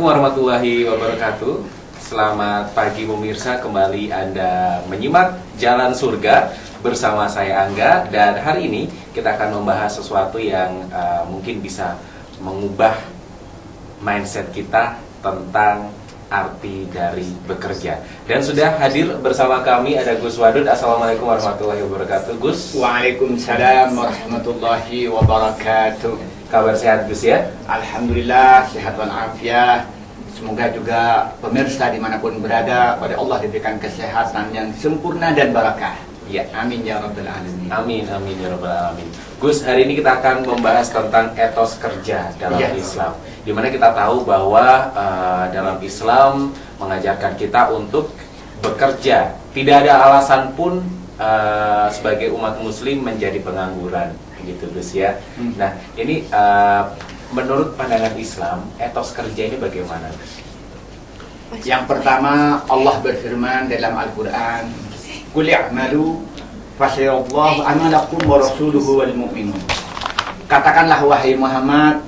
Assalamualaikum warahmatullahi wabarakatuh. Selamat pagi pemirsa, kembali Anda menyimak Jalan Surga bersama saya Angga. Dan hari ini kita akan membahas sesuatu yang mungkin bisa mengubah mindset kita tentang arti dari bekerja. Dan sudah hadir bersama kami ada Gus Wadud. Assalamualaikum warahmatullahi wabarakatuh. Gus. Waalaikumsalam warahmatullahi wabarakatuh. Kabar sehat Gus ya? Alhamdulillah sehat walafiat. Semoga juga pemirsa dimanapun berada pada Allah diberikan kesehatan yang sempurna dan barakah. Ya, amin ya rabbal alamin. Amin amin ya rabbal alamin. Gus, hari ini kita akan membahas tentang etos kerja dalam Islam. Dimana kita tahu bahwa dalam Islam mengajarkan kita untuk bekerja. Tidak ada alasan pun sebagai umat muslim menjadi pengangguran, gitu Gus ya. Nah, ini menurut pandangan Islam, etos kerja ini bagaimana, Gus? Yang pertama, Allah berfirman dalam Al-Quran, "Qul i'malu fasayarallahu amalakum wa rasuluhu wal mu'minun." Katakanlah wahai Muhammad,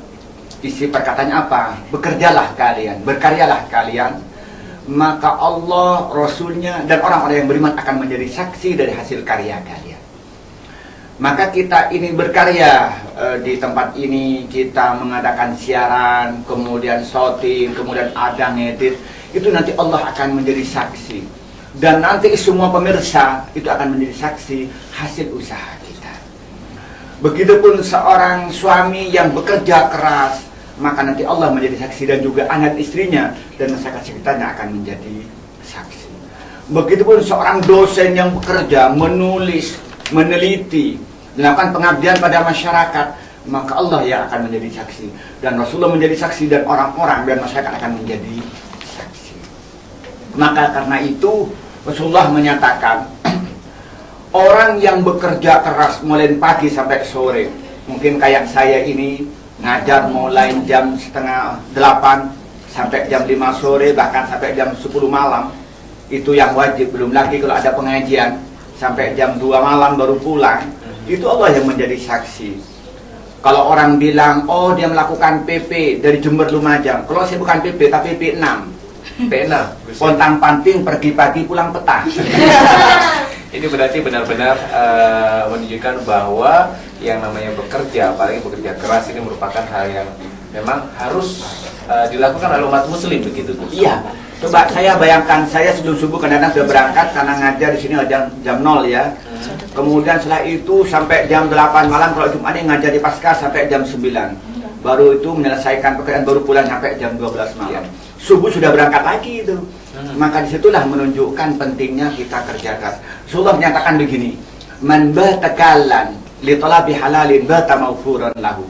isi perkataannya apa? Bekerjalah kalian, berkaryalah kalian, maka Allah, Rasulnya, dan orang-orang yang beriman akan menjadi saksi dari hasil karya kalian. Maka kita ini berkarya di tempat ini, kita mengadakan siaran, kemudian shooting, kemudian ada ngedit, itu nanti Allah akan menjadi saksi. Dan nanti semua pemirsa itu akan menjadi saksi hasil usaha kita. Begitupun seorang suami yang bekerja keras, maka nanti Allah menjadi saksi, dan juga anak istrinya dan masyarakat sekitarnya akan menjadi saksi. Begitupun seorang dosen yang bekerja, menulis, meneliti, melakukan pengabdian pada masyarakat, maka Allah yang akan menjadi saksi, dan Rasulullah menjadi saksi, dan orang-orang dan masyarakat akan menjadi saksi. Maka karena itu Rasulullah menyatakan orang yang bekerja keras mulai pagi sampai sore, mungkin kayak saya ini ngajar mulai jam setengah 8 sampai jam 5 sore, bahkan sampai jam 10 malam, itu yang wajib. Belum lagi kalau ada pengajian sampai jam 2 malam baru pulang, itu Allah yang menjadi saksi. Kalau orang bilang, oh dia melakukan PP dari Jember Lumajang, kalau saya bukan PP tapi P6 pontang panting, pergi pagi pulang petang. Ini berarti benar-benar menunjukkan bahwa yang namanya bekerja, apalagi bekerja keras, ini merupakan hal yang memang harus dilakukan oleh umat muslim, begitu Gus? Iya. Coba saya bayangkan, saya sebelum subuh kadang-kadang sudah berangkat karena ngajar di sini jam 0 ya. Kemudian setelah itu sampai jam 8 malam, kalau Jumat ini ngajar di Pasca sampai jam 9. Baru itu menyelesaikan pekerjaan, baru pulang sampai jam 12 malam. Subuh sudah berangkat lagi itu. Maka disitulah menunjukkan pentingnya kita kerja keras. Rasulullah menyatakan begini, "Man batakallan li talabi halalin bata maghfuran lahu."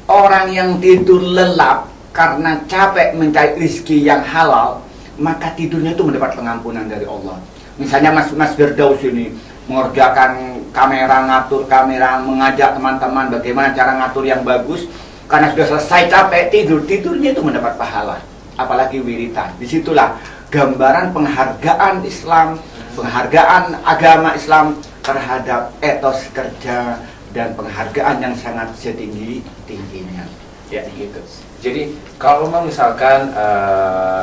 Orang yang tidur lelap karena capek mencari rezeki yang halal, maka tidurnya itu mendapat pengampunan dari Allah. Misalnya Mas Firdaus ini mengerjakan kamera, ngatur kamera, mengajak teman-teman bagaimana cara ngatur yang bagus, karena sudah selesai capek tidurnya itu mendapat pahala. Apalagi wiritan. Disitulah gambaran penghargaan Islam, penghargaan agama Islam terhadap etos kerja, dan penghargaan yang sangat setinggi-tingginya. Ya, gitu. Jadi kalau misalkan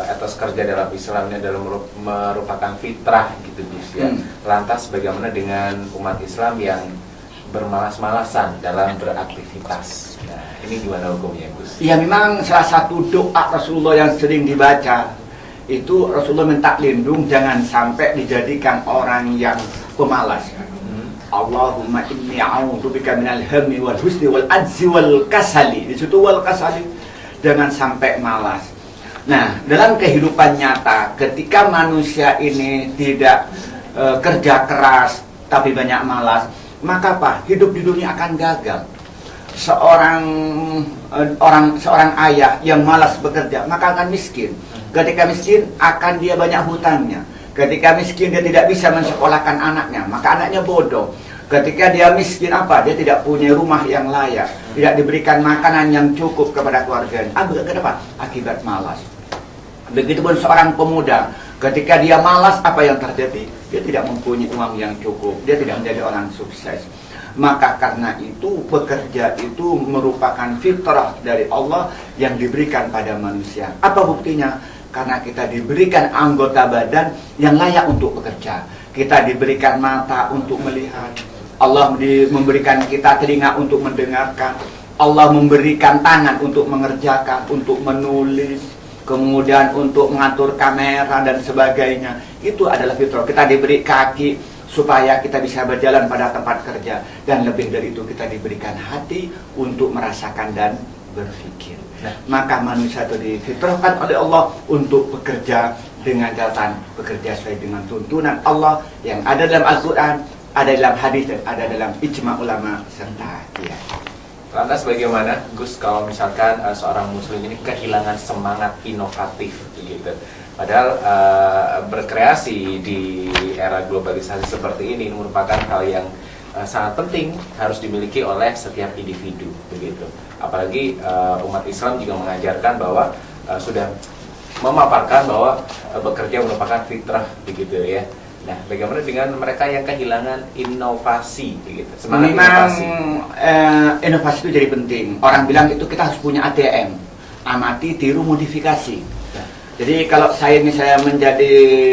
etos kerja dalam Islam ini adalah merupakan fitrah, gitu Gus ya. Lantas bagaimana dengan umat Islam yang bermalas-malasan dalam beraktivitas? Nah, ini gimana hukumnya Gus? Ya, memang salah satu doa Rasulullah yang sering dibaca itu Rasulullah minta lindung jangan sampai dijadikan orang yang pemalas. Allahumma inni a'udzubika minal hammi wal husni wal ajzi wal kasali. Di situ wal kasali, jangan sampai malas. Nah, dalam kehidupan nyata, ketika manusia ini tidak kerja keras tapi banyak malas, maka apa? Hidup di dunia akan gagal. Seorang ayah yang malas bekerja, maka akan miskin. Ketika miskin, akan dia banyak hutangnya. Ketika miskin, dia tidak bisa mensekolahkan anaknya, maka anaknya bodoh. Ketika dia miskin apa? Dia tidak punya rumah yang layak, tidak diberikan makanan yang cukup kepada keluarganya. Kenapa? Akibat malas. Begitupun seorang pemuda, ketika dia malas, apa yang terjadi? Dia tidak mempunyai uang yang cukup, dia tidak menjadi orang sukses. Maka karena itu bekerja itu merupakan fitrah dari Allah yang diberikan pada manusia. Apa buktinya? Karena kita diberikan anggota badan yang layak untuk bekerja. Kita diberikan mata untuk melihat. Allah memberikan kita telinga untuk mendengarkan. Allah memberikan tangan untuk mengerjakan, untuk menulis, kemudian untuk mengatur kamera dan sebagainya. Itu adalah fitrah. Kita diberi kaki supaya kita bisa berjalan pada tempat kerja, dan lebih dari itu kita diberikan hati untuk merasakan dan berpikir. Maka manusia itu difitrahkan oleh Allah untuk bekerja dengan catatan bekerja sesuai dengan tuntunan Allah yang ada dalam Al-Quran, ada dalam hadis, dan ada dalam ijma ulama serta kiai. Lantas bagaimana Gus kalau misalkan seorang muslim ini kehilangan semangat inovatif gitu? Padahal berkreasi di era globalisasi seperti ini merupakan hal yang sangat penting, harus dimiliki oleh setiap individu begitu. Apalagi umat Islam juga mengajarkan bahwa sudah memaparkan bahwa bekerja merupakan fitrah begitu ya. Nah, bagaimana dengan mereka yang kehilangan inovasi begitu? Semangat inovasi. Inovasi itu jadi penting. Orang bilang itu kita harus punya ATM, amati, tiru, modifikasi. Jadi kalau saya misalnya menjadi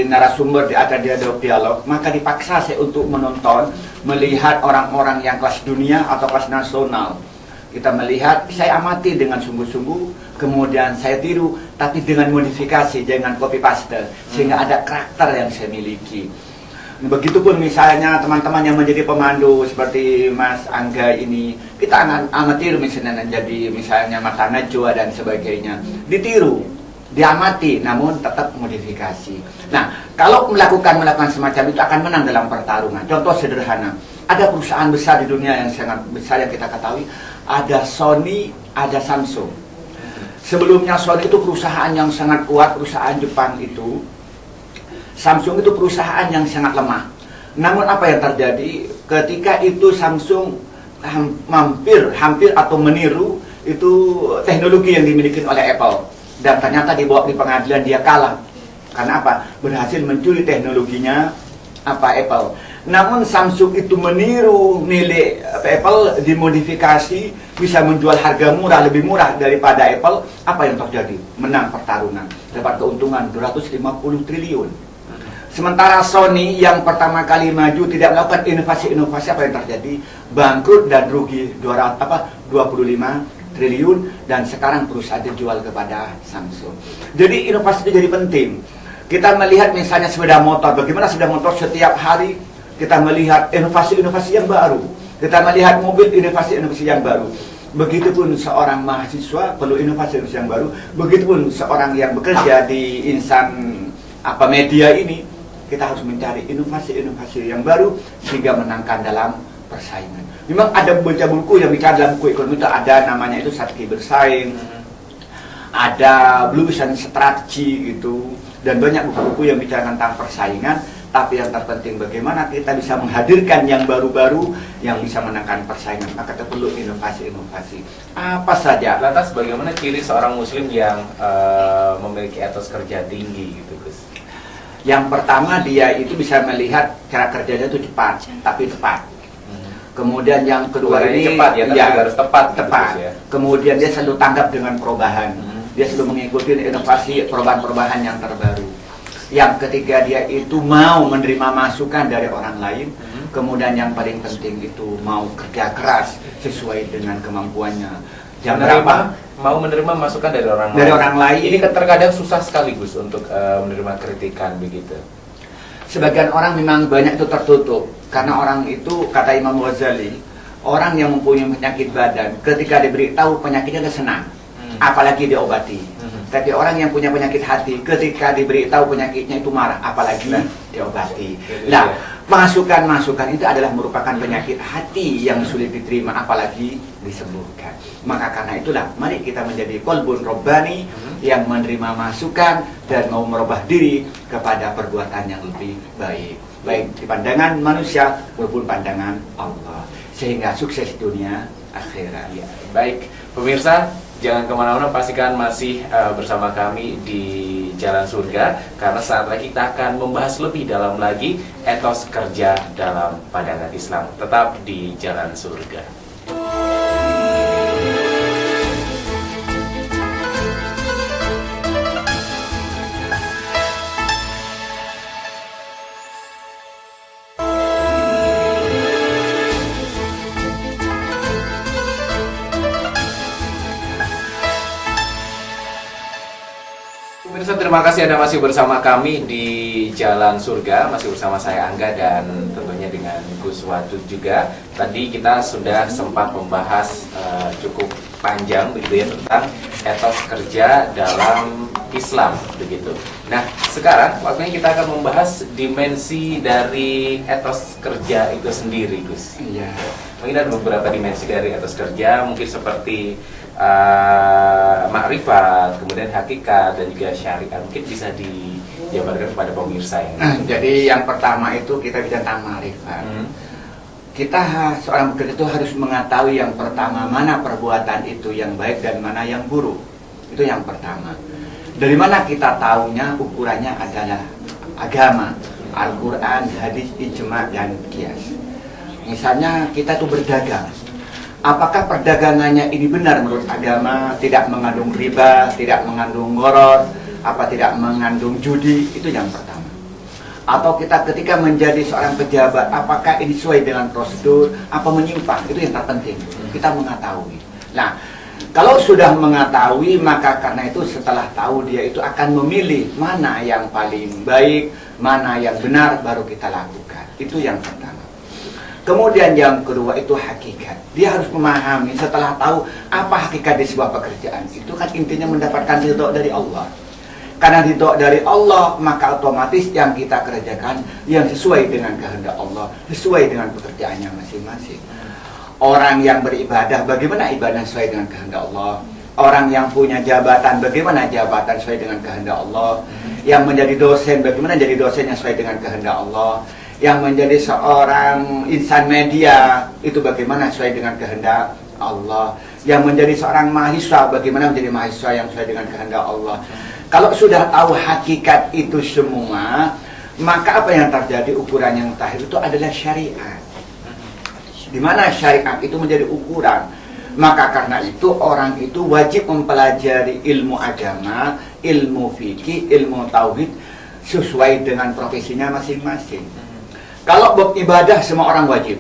narasumber di acara dialog, maka dipaksa saya untuk menonton, melihat orang-orang yang kelas dunia atau kelas nasional. Kita melihat, saya amati dengan sungguh-sungguh, kemudian saya tiru, tapi dengan modifikasi, jangan copy paste, sehingga ada karakter yang saya miliki. Begitupun misalnya teman-teman yang menjadi pemandu seperti Mas Angga ini, kita amatir misalnya jadi misalnya Mata Najwa dan sebagainya, ditiru, diamati, namun tetap modifikasi. Nah, kalau melakukan semacam itu akan menang dalam pertarungan. Contoh sederhana, ada perusahaan besar di dunia yang sangat besar yang kita ketahui, ada Sony, ada Samsung. Sebelumnya Sony itu perusahaan yang sangat kuat, perusahaan Jepang itu. Samsung itu perusahaan yang sangat lemah. Namun apa yang terjadi ketika itu Samsung hampir atau meniru itu teknologi yang dimiliki oleh Apple, dan ternyata dibawa di pengadilan dia kalah. Karena apa? Berhasil mencuri teknologinya Apple. Namun Samsung itu meniru nilai Apple, dimodifikasi, bisa menjual harga murah, lebih murah daripada Apple. Apa yang terjadi? Menang pertarungan, dapat keuntungan 250 triliun. Sementara Sony yang pertama kali maju tidak melakukan inovasi-inovasi, apa yang terjadi? Bangkrut dan rugi 25 triliun, dan sekarang perusahaan dijual kepada Samsung. Jadi inovasi itu jadi penting. Kita melihat misalnya sepeda motor, bagaimana sepeda motor setiap hari kita melihat inovasi-inovasi yang baru. Kita melihat mobil, inovasi-inovasi yang baru. Begitupun seorang mahasiswa perlu inovasi-inovasi yang baru. Begitupun seorang yang bekerja di insan media ini, kita harus mencari inovasi-inovasi yang baru sehingga menangkan dalam persaingan. Memang ada baca buku yang bicara dalam buku ekonomi itu ada namanya itu Strategi Bersaing, ada Blues and Strategy gitu, dan banyak buku-buku yang bicara tentang persaingan. Tapi yang terpenting bagaimana kita bisa menghadirkan yang baru-baru yang bisa menangkan persaingan. Maka kita perlu inovasi-inovasi. Apa saja? Lantas bagaimana ciri seorang muslim yang memiliki etos kerja tinggi gitu Gus? Yang pertama, dia itu bisa melihat cara kerjanya itu cepat, tapi tepat. Kemudian yang kedua ini cepat ya, tapi harus tepat. Tepat. Gitu, ya. Kemudian dia selalu tanggap dengan perubahan. Dia selalu mengikuti inovasi, perubahan-perubahan yang terbaru. Yang ketiga, dia itu mau menerima masukan dari orang lain. Kemudian yang paling penting itu mau kerja keras sesuai dengan kemampuannya. Mau menerima masukan dari orang lain. Ini terkadang susah sekali Gus untuk menerima kritikan begitu. Sebagian orang memang banyak itu tertutup, karena orang itu, kata Imam Ghazali, orang yang mempunyai penyakit badan ketika diberitahu penyakitnya dia senang, apalagi diobati. Tapi orang yang punya penyakit hati ketika diberitahu penyakitnya itu marah, apalagi diobati. Nah, masukan-masukan itu adalah merupakan penyakit hati yang sulit diterima, apalagi disembuhkan. Maka karena itulah, mari kita menjadi qalbun rabbani yang menerima masukan dan mau merubah diri kepada perbuatan yang lebih baik, baik di pandangan manusia maupun pandangan Allah, sehingga sukses dunia akhirat. Ya, baik pemirsa, Jangan kemana-mana, pastikan masih bersama kami di Jalan Surga, karena saat lagi kita akan membahas lebih dalam lagi etos kerja dalam pandangan Islam. Tetap di Jalan Surga. Pemirsa, terima kasih Anda masih bersama kami di Jalan Surga, masih bersama saya Angga dan tentunya dengan Gus Wadud juga. Tadi kita sudah sempat membahas cukup panjang begitu ya tentang etos kerja dalam Islam begitu. Nah, sekarang waktunya kita akan membahas dimensi dari etos kerja itu sendiri, Gus. Iya. Mungkin ada beberapa dimensi dari etos kerja, mungkin seperti makrifat, kemudian hakikat, dan juga syariat. Mungkin bisa dijabarkan kepada pemirsa yang Jadi yang pertama itu kita bicara tentang makrifat. Kita seorang bekerja itu harus mengetahui yang pertama mana perbuatan itu yang baik dan mana yang buruk. Itu yang pertama. Dari mana kita tahunya? Ukurannya adalah agama, Al-Quran, hadis, ijma, dan qiyas. Misalnya kita tuh berdagang. Apakah perdagangannya ini benar menurut agama, tidak mengandung riba, tidak mengandung gharar, apa tidak mengandung judi? Itu yang pertama. Atau kita ketika menjadi seorang pejabat, apakah ini sesuai dengan prosedur, apa menyimpang? Itu yang terpenting. Kita mengetahui. Nah, kalau sudah mengetahui, maka karena itu setelah tahu dia itu akan memilih mana yang paling baik, mana yang benar, baru kita lakukan. Itu yang pertama. Kemudian yang kedua itu hakikat. Dia harus memahami setelah tahu apa hakikat di sebuah pekerjaan. Itu kan intinya mendapatkan ridho dari Allah. Karena ridho dari Allah, maka otomatis yang kita kerjakan yang sesuai dengan kehendak Allah, sesuai dengan pekerjaannya masing-masing. Orang yang beribadah, bagaimana ibadah sesuai dengan kehendak Allah? Orang yang punya jabatan, bagaimana jabatan sesuai dengan kehendak Allah? Yang menjadi dosen, bagaimana jadi dosen yang sesuai dengan kehendak Allah? Yang menjadi seorang insan media, itu bagaimana sesuai dengan kehendak Allah. Yang menjadi seorang mahasiswa, bagaimana menjadi mahasiswa yang sesuai dengan kehendak Allah. Kalau sudah tahu hakikat itu semua, maka apa yang terjadi? Ukuran yang terakhir itu adalah syariat. Di mana syariat itu menjadi ukuran. Maka karena itu orang itu wajib mempelajari ilmu agama, ilmu fikih, ilmu tauhid sesuai dengan profesinya masing-masing. Kalau beribadah semua orang wajib.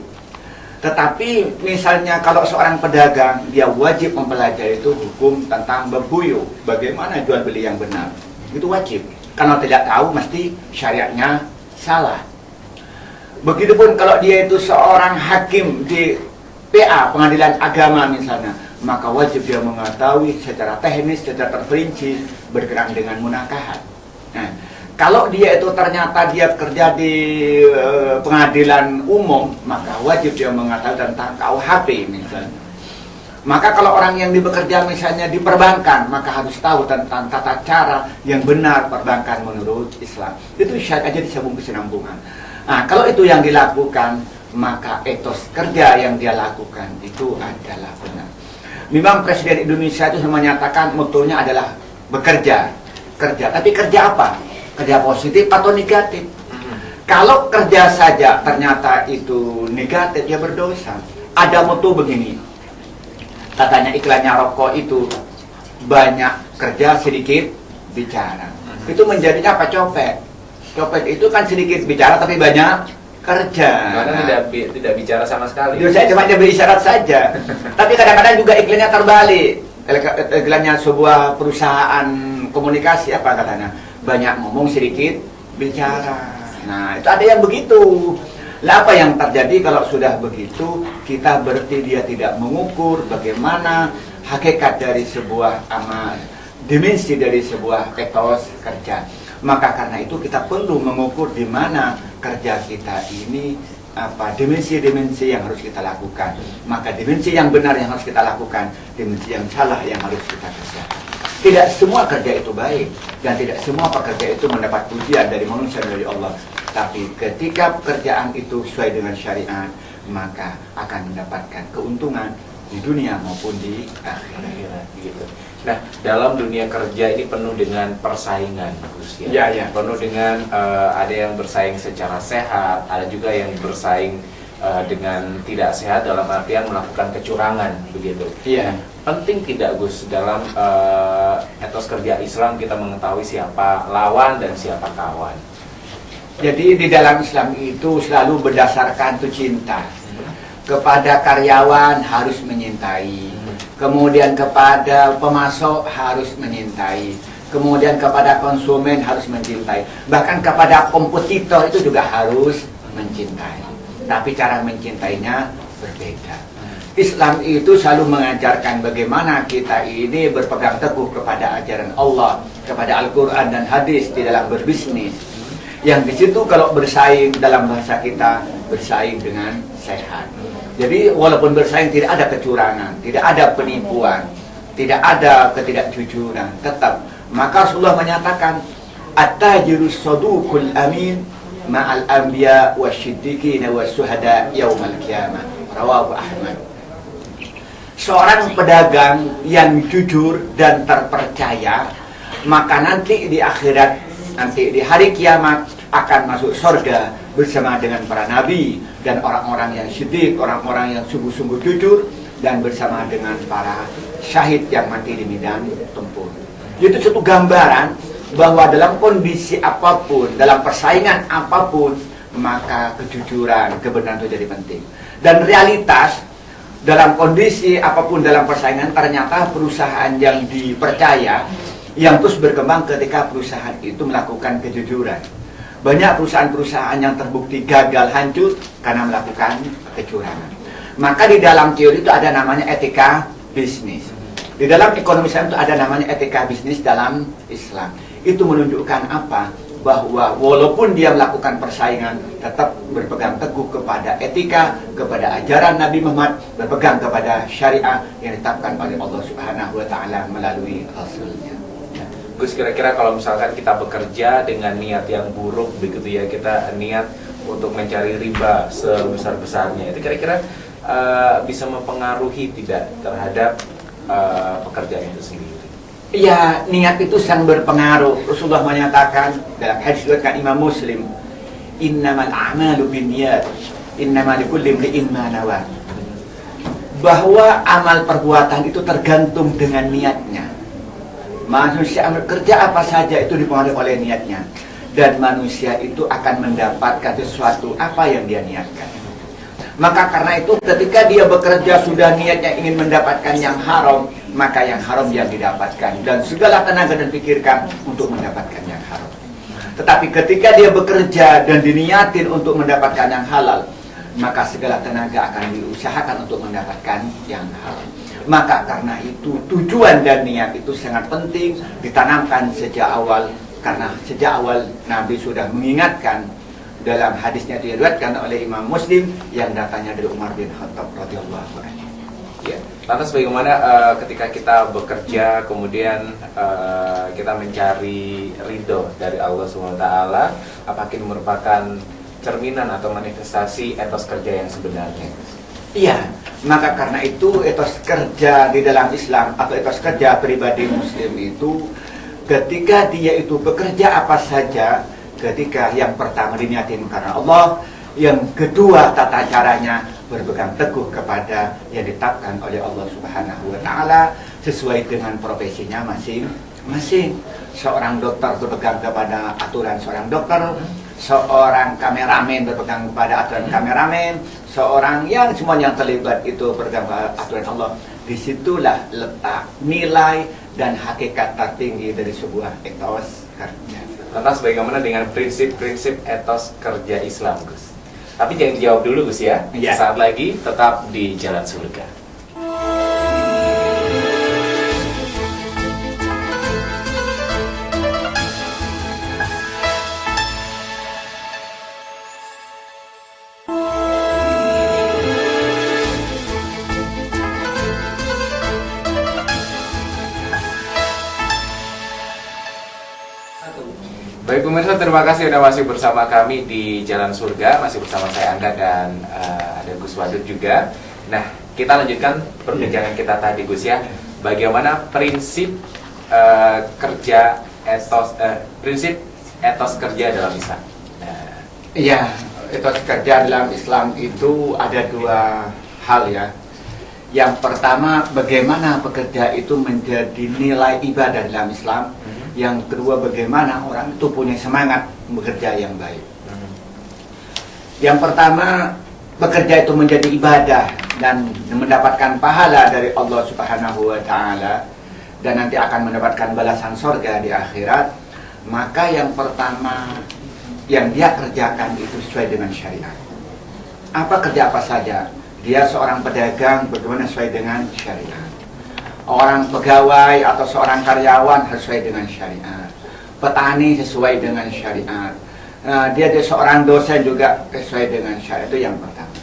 Tetapi misalnya kalau seorang pedagang, dia wajib mempelajari itu hukum tentang berbuyur, bagaimana jual beli yang benar. Itu wajib. Karena tidak tahu mesti syariatnya salah. Begitupun kalau dia itu seorang hakim di PA, pengadilan agama misalnya, maka wajib dia mengetahui secara teknis, secara terperinci bergerak dengan munakahat. Nah, kalau dia itu ternyata dia kerja di pengadilan umum, maka wajib dia mengetahui tentang KUHP misalnya. Maka kalau orang yang bekerja misalnya di perbankan, maka harus tahu tentang tata cara yang benar perbankan menurut Islam. Itu syariat aja disambung kesinambungan. Nah, kalau itu yang dilakukan, maka etos kerja yang dia lakukan itu adalah benar. Memang Presiden Indonesia itu menyatakan motonya adalah bekerja, kerja. Tapi kerja apa? Kerja positif atau negatif? Kalau kerja saja ternyata itu negatif, ya berdosa. Ada moto begini, katanya iklannya rokok itu banyak kerja sedikit bicara. Itu menjadinya apa? Copet. Copet itu kan sedikit bicara tapi banyak kerja. Karena tidak bicara sama sekali. Saya cuma berisyarat saja. Tapi kadang-kadang juga iklannya terbalik. Iklannya sebuah perusahaan komunikasi apa katanya? Banyak ngomong sedikit bicara. Nah, itu ada yang begitu. Lah apa yang terjadi kalau sudah begitu? Kita berarti dia tidak mengukur bagaimana hakikat dari sebuah amal, dimensi dari sebuah etos kerja. Maka karena itu kita perlu mengukur di mana kerja kita ini, apa dimensi-dimensi yang harus kita lakukan. Maka dimensi yang benar yang harus kita lakukan, dimensi yang salah yang harus kita kerjakan. Tidak semua kerja itu baik dan tidak semua pekerja itu mendapat pujian dari manusia, dari Allah. Tapi ketika pekerjaan itu sesuai dengan syariat, maka akan mendapatkan keuntungan di dunia maupun di akhirat. Akhirat, gitu. Nah, dalam dunia kerja ini penuh dengan persaingan, Gus ya. Ya. Penuh dengan ada yang bersaing secara sehat, ada juga yang bersaing dengan tidak sehat dalam artian melakukan kecurangan, begitu. Iya. Penting tidak, Gus, dalam etos kerja Islam kita mengetahui siapa lawan dan siapa kawan. Jadi di dalam Islam itu selalu berdasarkan itu cinta. Kepada karyawan harus menyintai, kemudian kepada pemasok harus menyintai, kemudian kepada konsumen harus mencintai, bahkan kepada kompetitor itu juga harus mencintai. Tapi cara mencintainya berbeda. Islam itu selalu mengajarkan bagaimana kita ini berpegang teguh kepada ajaran Allah, kepada Al-Quran dan hadis di dalam berbisnis. Yang di situ kalau bersaing dalam bahasa kita bersaing dengan sehat. Jadi walaupun bersaing tidak ada kecurangan, tidak ada penipuan, tidak ada ketidakjujuran, tetap. Maka Rasulullah menyatakan, at-tajirus saduqul amin ma'al anbiya wasyiddiqin wasyuhada yaumal qiyamah. Rawahu Ahmad. Seorang pedagang yang jujur dan terpercaya, maka nanti di akhirat, nanti di hari kiamat akan masuk surga bersama dengan para nabi dan orang-orang yang siddiq, orang-orang yang sungguh-sungguh jujur, dan bersama dengan para syahid yang mati di medan tempur. Itu satu gambaran bahwa dalam kondisi apapun, dalam persaingan apapun, maka kejujuran, kebenaran itu jadi penting. Dan realitas dalam kondisi apapun dalam persaingan, ternyata perusahaan yang dipercaya yang terus berkembang ketika perusahaan itu melakukan kejujuran. Banyak perusahaan-perusahaan yang terbukti gagal, hancur karena melakukan kecurangan. Maka di dalam teori itu ada namanya etika bisnis. Di dalam ekonomi Islam itu ada namanya etika bisnis dalam Islam. Itu menunjukkan apa? Bahwa walaupun dia melakukan persaingan, tetap berpegang teguh kepada etika, kepada ajaran Nabi Muhammad, berpegang kepada syariah yang ditetapkan oleh Allah Subhanahu wa Ta'ala melalui Rasulnya. Gus, kira-kira kalau misalkan kita bekerja dengan niat yang buruk, begitu ya, kita niat untuk mencari riba sebesar-besarnya, itu kira-kira bisa mempengaruhi tidak terhadap pekerjaan itu sendiri? Iya, niat itu sangat berpengaruh. Rasulullah menyatakan dalam hadis riwayat Imam Muslim, innamal a'malu binniyat, innamal likulli imri'in ma nawa. Bahwa amal perbuatan itu tergantung dengan niatnya. Manusia kerja apa saja itu dipengaruhi oleh niatnya, dan manusia itu akan mendapatkan sesuatu apa yang dia niatkan. Maka karena itu ketika dia bekerja sudah niatnya ingin mendapatkan yang haram, maka yang haram yang didapatkan, dan segala tenaga dan pikirkan untuk mendapatkan yang haram. Tetapi ketika dia bekerja dan diniatin untuk mendapatkan yang halal, maka segala tenaga akan diusahakan untuk mendapatkan yang halal. Maka karena itu tujuan dan niat itu sangat penting ditanamkan sejak awal, karena sejak awal Nabi sudah mengingatkan dalam hadisnya diriwayatkan oleh Imam Muslim yang datangnya dari Umar bin Khattab radhiyallahu anhu. Ya. Lantas bagaimana ketika kita bekerja kemudian kita mencari ridho dari Allah SWT, apakah ini merupakan cerminan atau manifestasi etos kerja yang sebenarnya? Iya, maka karena itu etos kerja di dalam Islam atau etos kerja pribadi Muslim itu ketika dia itu bekerja apa saja, ketika yang pertama diniatin karena Allah, yang kedua tata caranya berpegang teguh kepada yang ditetapkan oleh Allah Subhanahu wa Ta'ala sesuai dengan profesinya masing-masing. Seorang dokter berpegang kepada aturan seorang dokter, seorang kameramen berpegang kepada aturan kameramen, seorang yang semuanya yang terlibat itu berpegang pada aturan Allah. Disitulah letak nilai dan hakikat tertinggi dari sebuah etos kerja. Lantas bagaimana dengan prinsip-prinsip etos kerja Islam, Gus? Tapi jangan dijawab dulu, Gus ya. Ya. Saat lagi tetap di Jalan Surga. Baik pemirsa, terima kasih Anda masih bersama kami di Jalan Surga, masih bersama saya Angga dan ada Gus Wadud juga. Nah, kita lanjutkan perbincangan kita tadi Gus ya. Bagaimana prinsip kerja prinsip etos kerja dalam Islam? Iya, etos kerja dalam Islam itu ada dua hal ya. Yang pertama, bagaimana pekerja itu menjadi nilai ibadah dalam Islam. Yang kedua, bagaimana orang itu punya semangat bekerja yang baik. Yang pertama, bekerja itu menjadi ibadah dan mendapatkan pahala dari Allah Subhanahu wa Ta'ala, dan nanti akan mendapatkan balasan surga di akhirat. Maka yang pertama yang dia kerjakan itu sesuai dengan syariat. Kerja apa saja? Dia seorang pedagang, bagaimana sesuai dengan syariat. Orang pegawai atau seorang karyawan sesuai dengan syariat. Petani sesuai dengan syariat. Dia seorang dosen juga sesuai dengan syariat. Itu yang pertama.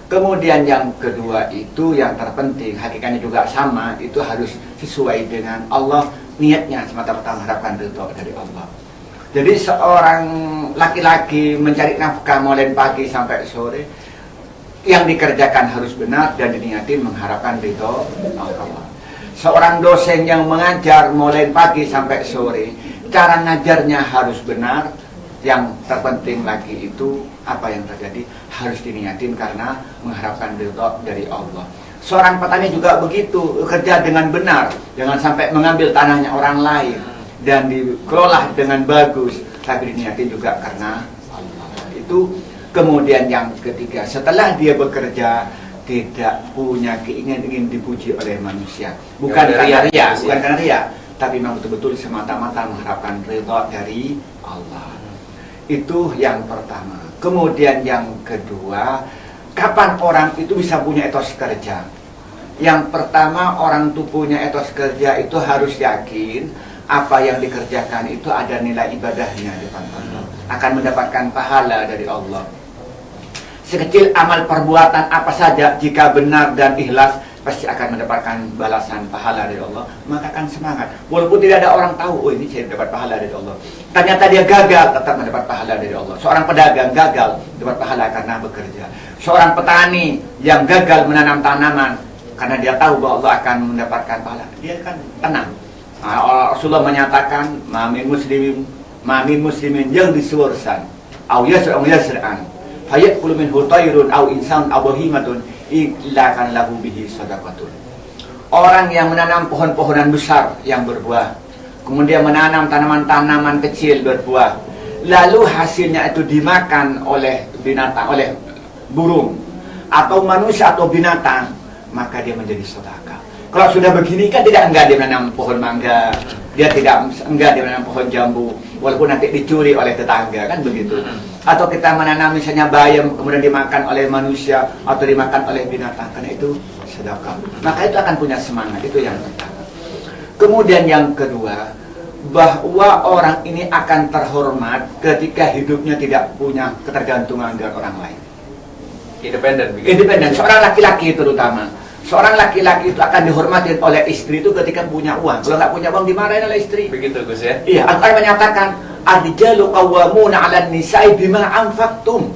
Kemudian yang kedua itu yang terpenting, hakikatnya juga sama, itu harus sesuai dengan Allah. Niatnya semata-mata mengharapkan ridho dari Allah. Jadi seorang laki-laki mencari nafkah mulai pagi sampai sore, yang dikerjakan harus benar dan diniatin mengharapkan ridho Allah. Seorang dosen yang mengajar mulai pagi sampai sore, cara ngajarnya harus benar. Yang terpenting lagi itu apa yang terjadi harus diniatin karena mengharapkan ridho dari Allah. Seorang petani juga begitu, kerja dengan benar, jangan sampai mengambil tanahnya orang lain dan dikelola dengan bagus, tapi diniatin juga karena Allah. Itu. Kemudian yang ketiga, setelah dia bekerja tidak punya keinginan ingin dipuji oleh manusia, bukan karena ria, tapi memang betul-betul semata-mata mengharapkan ridha dari Allah. Itu yang pertama. Kemudian yang kedua, kapan orang itu bisa punya etos kerja? Yang pertama, orang itu punya etos kerja itu harus yakin apa yang dikerjakan itu ada nilai ibadahnya di depan Allah, akan mendapatkan pahala dari Allah. Sekecil amal perbuatan apa saja, jika benar dan ikhlas, pasti akan mendapatkan balasan pahala dari Allah. Maka akan semangat, walaupun tidak ada orang tahu, oh ini saya dapat pahala dari Allah. Ternyata dia gagal, tetap mendapat pahala dari Allah. Seorang pedagang gagal, dapat pahala karena bekerja. Seorang petani yang gagal menanam tanaman, karena dia tahu bahwa Allah akan mendapatkan pahala, dia akan tenang. Rasulullah menyatakan, mamin muslimin yang disuursan, au yasra'an, fayakulu minhu tayrun aw insan aw bahimatun illa kan lahu bihi sadaqatun. Orang yang menanam pohon-pohonan besar yang berbuah, kemudian menanam tanaman-tanaman kecil berbuah, lalu hasilnya itu dimakan oleh binatang, oleh burung atau manusia atau binatang, maka dia menjadi sedekah. Kalau sudah begini kan enggak dia menanam pohon mangga, dia enggak dia menanam pohon jambu, walaupun nanti dicuri oleh tetangga, kan begitu. Atau kita menanam misalnya bayam kemudian dimakan oleh manusia atau dimakan oleh binatang, karena itu sedekah. Maka itu akan punya semangat, itu yang pertama. Kemudian yang kedua, bahwa orang ini akan terhormat ketika hidupnya tidak punya ketergantungan dengan orang lain. Independen, seorang laki-laki terutama. Seorang laki-laki itu akan dihormati oleh istri itu ketika punya uang. Kalau nggak punya uang dimarahin oleh istri. Begitu Gus ya? Iya, Al-Quran menyatakan ar-rijalu qawwamuna 'alan nisa'i bima anfaqtum.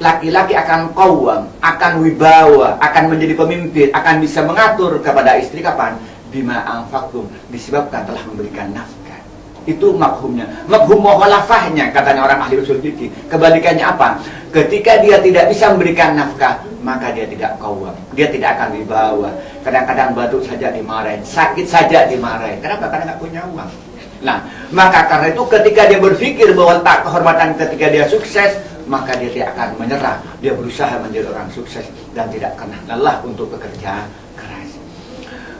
Laki-laki akan qawwam, akan wibawa, akan menjadi pemimpin, akan bisa mengatur kepada istri kapan? Bima anfaqtum, disebabkan telah memberikan nafkah. Itu makhumnya. Makhum mukhalafahnya katanya orang ahli usul fikih. Kebalikannya apa? Ketika dia tidak bisa memberikan nafkah, maka dia tidak qawwam, dia tidak akan wibawa. Kadang-kadang batuk saja dimarahin, sakit saja dimarahin. Kenapa? Karena nggak punya uang. Nah, maka karena itu ketika dia berpikir bahwa tak kehormatan ketika dia sukses, maka dia tidak akan menyerah. Dia berusaha menjadi orang sukses dan tidak pernah lelah untuk bekerja keras.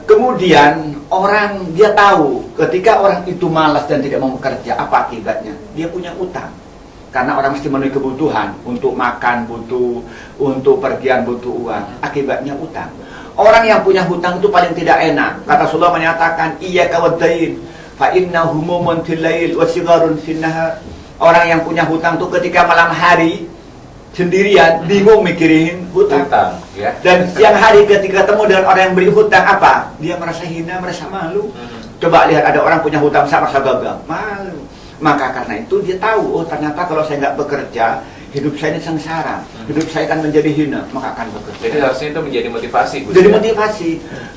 Kemudian orang dia tahu ketika orang itu malas dan tidak mau bekerja, apa akibatnya? Dia punya utang. Karena orang mesti memenuhi kebutuhan untuk makan, butuh untuk pergian, butuh uang. Akibatnya utang. Orang yang punya hutang itu paling tidak enak. Kata Rasulullah menyatakan, iyyaka wad-dain fa innahu humumun fil lail wa sigharun fin nahar. Orang yang punya hutang itu ketika malam hari sendirian bingung mikirin hutang. Ya. Dan siang hari ketika ketemu dengan orang yang beri hutang, apa? Dia merasa hina, merasa malu. Coba lihat ada orang punya hutang besar merasa gagal, malu. Maka karena itu dia tahu, oh ternyata kalau saya nggak bekerja, hidup saya ini sengsara, hidup saya akan menjadi hina, maka akan bekerja. Jadi harusnya itu menjadi motivasi, Gus. Jadi motivasi.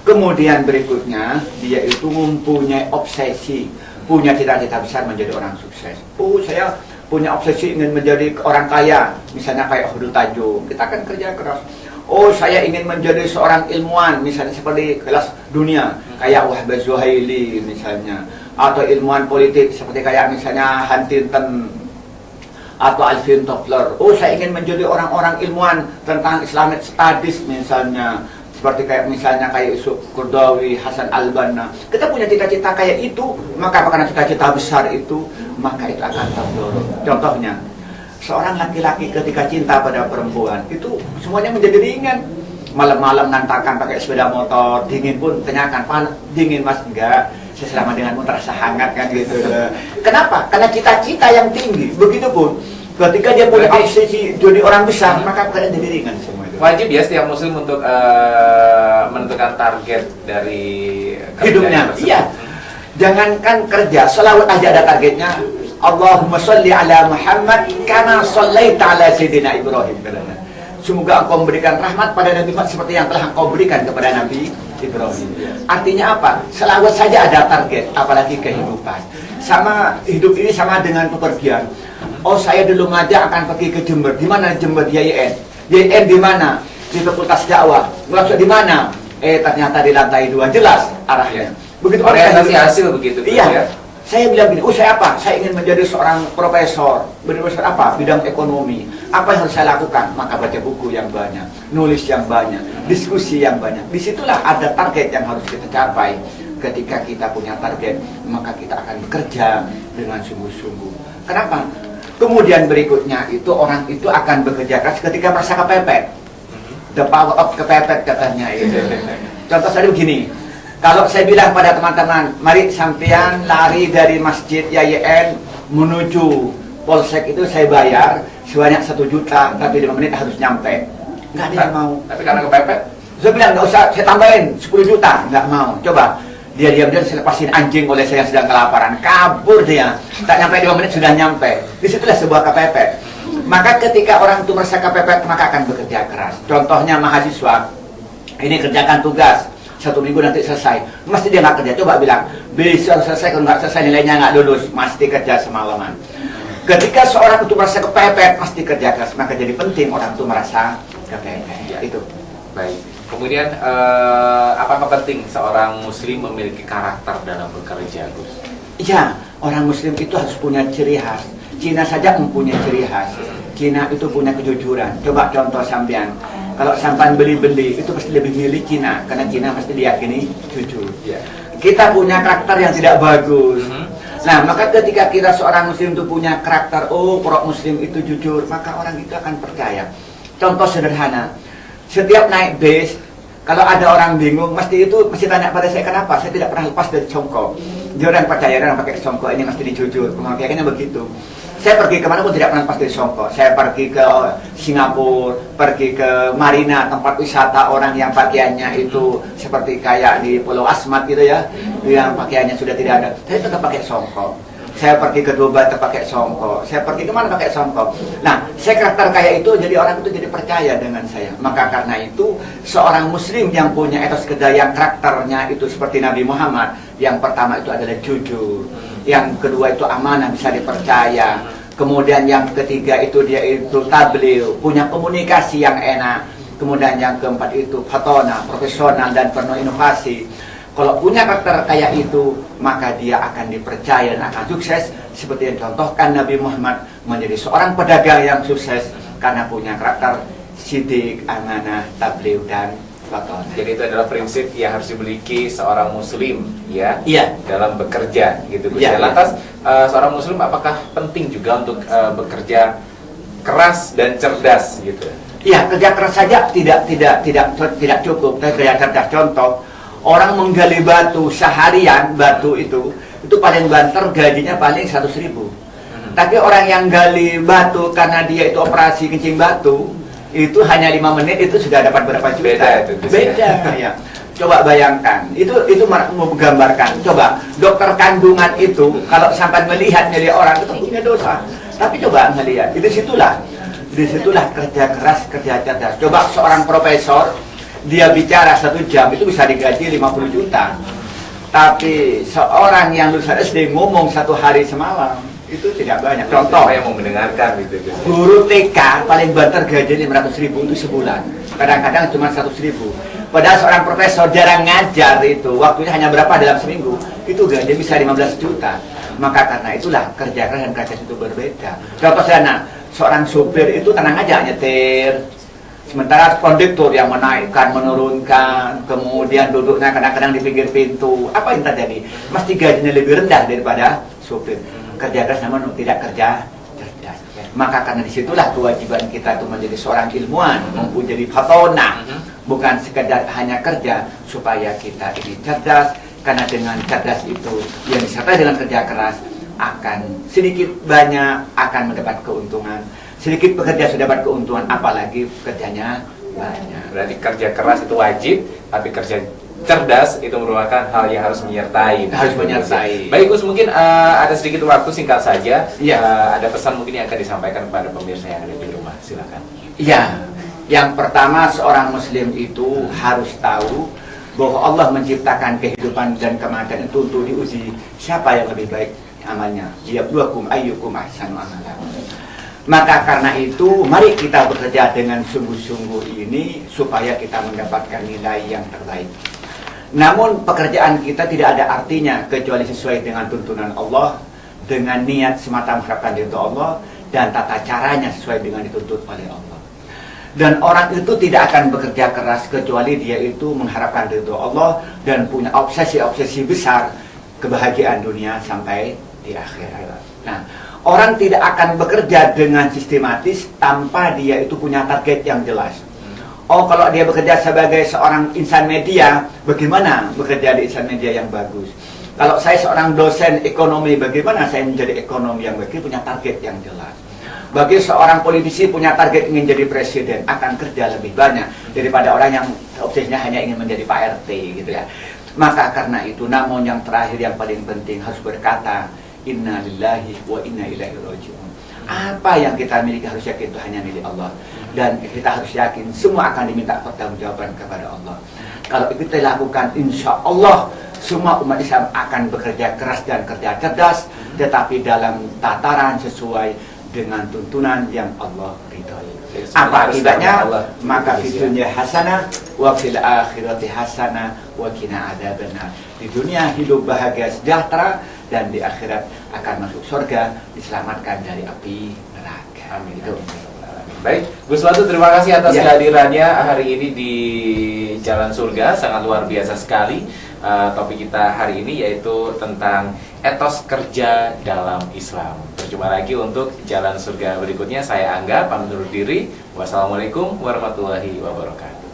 Kemudian berikutnya, dia itu mempunyai obsesi, punya cita-cita besar menjadi orang sukses. Oh, saya punya obsesi ingin menjadi orang kaya, misalnya kayak Hudul Tajum, kita akan kerja keras. Oh, saya ingin menjadi seorang ilmuwan, misalnya seperti kelas dunia, kayak Wahbah Zuhaili misalnya, atau ilmuwan politik seperti kayak misalnya Huntington atau Alvin Toffler. Oh, saya ingin menjadi orang-orang ilmuwan tentang Islamic Studies misalnya, seperti kayak misalnya kayak Yusuf Qaradawi, Hasan Al-Banna. Kita punya cita-cita kayak itu, maka karena cita-cita besar itu, maka itu akan terdorong. Contohnya, seorang laki-laki ketika cinta pada perempuan itu semuanya menjadi ringan. Malam-malam nantakan pakai sepeda motor, dingin pun tanyakan, dingin mas? Enggak, saya selama denganmu terasa hangat kan gitu. Kenapa? Karena cita-cita yang tinggi. Begitupun ketika dia punya obsesi jadi orang besar, maka keadaan jadi ringan semua itu. Wajib ya setiap muslim untuk menentukan target dari hidupnya. Iya. Jangankan kerja, selalu aja ada targetnya. Allahumma sholli ala Muhammad kama shallaita ala Sayyidina Ibrahim. Semoga engkau memberikan rahmat pada Nabi Muhammad seperti yang telah engkau berikan kepada Nabi Ibrahim. Artinya apa? Selalu saja ada target, apalagi kehidupan. Sama hidup ini sama dengan pepergian. Oh, saya dulu ngajak akan pergi ke Jember. Di mana Jember? Di YN. YN di mana? Di Fakultas Dakwah. Maksud di mana? Ternyata di lantai 2. Jelas arahnya. Begitu orientasi hasil begitu. Iya. Ya? Saya bilang gini, saya apa? Saya ingin menjadi seorang profesor. Profesor apa? Bidang ekonomi. Apa yang harus saya lakukan? Maka baca buku yang banyak, nulis yang banyak, diskusi yang banyak. Disitulah ada target yang harus kita capai. Ketika kita punya target, maka kita akan bekerja dengan sungguh-sungguh. Kenapa? Kemudian berikutnya itu orang itu akan bekerja keras ketika merasa kepepet. The power of kepepet katanya itu. Contoh saya begini. Kalau saya bilang pada teman-teman, mari sampean lari dari Masjid YN menuju Polsek itu saya bayar sebanyak 1 juta, tapi 5 menit harus nyampe. Nggak ada yang mau. Tapi karena kepepet? Saya bilang, nggak usah, saya tambahin 10 juta. Nggak mau. Coba, dia diam-diam saya lepasin anjing oleh saya yang sedang kelaparan. Kabur dia. Tak nyampe 5 menit sudah nyampe. Disitulah sebuah kepepet. Maka ketika orang itu merasa kepepet, maka akan bekerja keras. Contohnya mahasiswa, ini kerjakan tugas. 1 minggu nanti selesai, mesti dia nggak kerja. Coba bilang, bisa selesai, kalau nggak selesai nilainya nggak lulus, mesti kerja semalaman. Ketika seorang itu merasa kepepet, mesti kerja keras. Maka jadi penting orang itu merasa kepepet. Ya. Itu. Baik. Kemudian, apakah penting seorang muslim memiliki karakter dalam bekerja, Gus? Iya, orang muslim itu harus punya ciri khas. Cina saja mempunyai ciri khas. Cina itu punya kejujuran. Coba contoh sampean. Kalau sampan beli-beli itu pasti lebih milih Cina, karena Cina pasti diyakini jujur. Yeah. Kita punya karakter yang tidak bagus. Nah, maka ketika kita seorang muslim itu punya karakter, oh, orang muslim itu jujur, maka orang itu akan percaya. Contoh sederhana, setiap naik bis, kalau ada orang bingung, mesti tanya pada saya, kenapa? Saya tidak pernah lepas dari songkok. Dia orang percaya, orang pakai songkok ini mesti dijujur, pemakaiannya begitu. Saya pergi kemana pun tidak pernah lepas dari songkok. Saya pergi ke Singapura, pergi ke Marina, tempat wisata orang yang pakaiannya itu seperti kayak di Pulau Asmat gitu ya, yang pakaiannya sudah tidak ada. Saya tetap pakai songkok. Saya pergi ke Dubai tetap pakai songkok. Saya pergi kemana pakai songkok. Nah, saya karakter kayak itu, jadi orang itu jadi percaya dengan saya. Maka karena itu, seorang muslim yang punya etos kedaya karakternya itu seperti Nabi Muhammad, yang pertama itu adalah jujur. Yang kedua itu amanah, bisa dipercaya. Kemudian yang ketiga itu dia itu tabligh, punya komunikasi yang enak. Kemudian yang keempat itu fatona, profesional dan penuh inovasi. Kalau punya karakter kayak itu, maka dia akan dipercaya dan akan sukses. Seperti yang contohkan Nabi Muhammad menjadi seorang pedagang yang sukses karena punya karakter sidik, amanah, tabligh dan fatona. Jadi itu adalah prinsip yang harus dimiliki seorang muslim, ya, iya, dalam bekerja, gitu. Iya, lantas seorang muslim apakah penting juga untuk bekerja keras dan cerdas, gitu? Iya, kerja keras saja tidak cukup. Kerja cerdas, contoh, orang menggali batu seharian, batu itu paling banter gajinya paling 100.000. Tapi orang yang gali batu karena dia itu operasi kencing batu, itu hanya 5 menit itu sudah dapat berapa juta. Beda ya. Coba bayangkan, itu mau menggambarkan. Coba dokter kandungan itu kalau sampai melihat orang itu punya dosa. Tapi coba melihat, itu situlah Disitulah kerja keras, kerja cerdas. Coba seorang profesor, dia bicara 1 jam itu bisa digaji 50 juta. Tapi seorang yang lulusan SD ngomong 1 hari semalam itu tidak banyak. Contoh, Siapa yang mau mendengarkan gitu. guru TK paling banter gaji 500.000 itu sebulan. Kadang-kadang cuma 100.000. Padahal seorang profesor jarang ngajar itu, waktunya hanya berapa dalam seminggu, itu gaji bisa 15 juta. Maka karena itulah kerja keras dan kerja itu berbeda. Contoh sederhana, seorang supir itu tenang aja nyetir. Sementara konduktor yang menaikkan, menurunkan, kemudian duduknya kadang-kadang di pinggir pintu. Apa yang terjadi? Mesti gajinya lebih rendah daripada supir. Kerja keras namun tidak kerja cerdas. Maka karena disitulah kewajiban kita itu menjadi seorang ilmuwan, menjadi fatona, bukan sekedar hanya kerja, supaya kita ini cerdas. Karena dengan cerdas itu yang disertai dengan kerja keras akan sedikit banyak akan mendapat keuntungan. Sedikit bekerja sudah dapat keuntungan, apalagi kerjanya banyak. Berarti kerja keras itu wajib, tapi kerja cerdas itu merupakan hal yang harus menyertai. Harus menyertai. Baik Gus, mungkin ada sedikit waktu singkat saja. Iya. Ada pesan mungkin yang akan disampaikan kepada pemirsa yang ada di rumah. Silakan. Ya, yang pertama seorang muslim itu harus tahu bahwa Allah menciptakan kehidupan dan kematian itu untuk diuji siapa yang lebih baik amalnya. Liyabluwakum ayyukum ahsanu amala. Maka karena itu mari kita bekerja dengan sungguh-sungguh ini supaya kita mendapatkan nilai yang terbaik. Namun pekerjaan kita tidak ada artinya kecuali sesuai dengan tuntunan Allah, dengan niat semata mengharapkan ridho Allah, dan tata caranya sesuai dengan dituntut oleh Allah. Dan orang itu tidak akan bekerja keras kecuali dia itu mengharapkan ridho Allah dan punya obsesi-obsesi besar kebahagiaan dunia sampai di akhirat. Nah, orang tidak akan bekerja dengan sistematis tanpa dia itu punya target yang jelas. Oh, kalau dia bekerja sebagai seorang insan media, bagaimana bekerja di insan media yang bagus? Kalau saya seorang dosen ekonomi, bagaimana saya menjadi ekonomi yang baik? Punya target yang jelas. Bagi seorang politisi punya target ingin jadi presiden, akan kerja lebih banyak daripada orang yang obsesinya hanya ingin menjadi Pak RT gitu ya. Maka karena itu, namun yang terakhir yang paling penting harus berkata inna lillahi wa inna ilaihi raji'un. Apa yang kita miliki harus yakin itu hanya milik Allah, dan kita harus yakin semua akan diminta pertanggungjawaban kepada Allah. Kalau itu kita lakukan, insya Allah semua umat Islam akan bekerja keras dan kerja cerdas, tetapi dalam tataran sesuai dengan tuntunan yang Allah ridhoi. Apa akibatnya? Maka di dunia hasanah wa fil akhirati hasanah wa qina adzabannar. Di dunia hidup bahagia sejahtera, dan di akhirat akan masuk surga, diselamatkan dari api neraka. Amin. Itu. Baik, Gus Watu, terima kasih atas kehadirannya hari ini di Jalan Surga, sangat luar biasa sekali. Topik kita hari ini yaitu tentang etos kerja dalam Islam. Berjumpa lagi untuk Jalan Surga berikutnya. Saya Angga, pamit undur diri. Wassalamualaikum warahmatullahi wabarakatuh.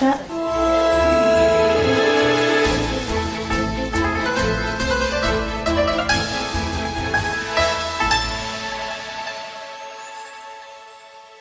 Kak.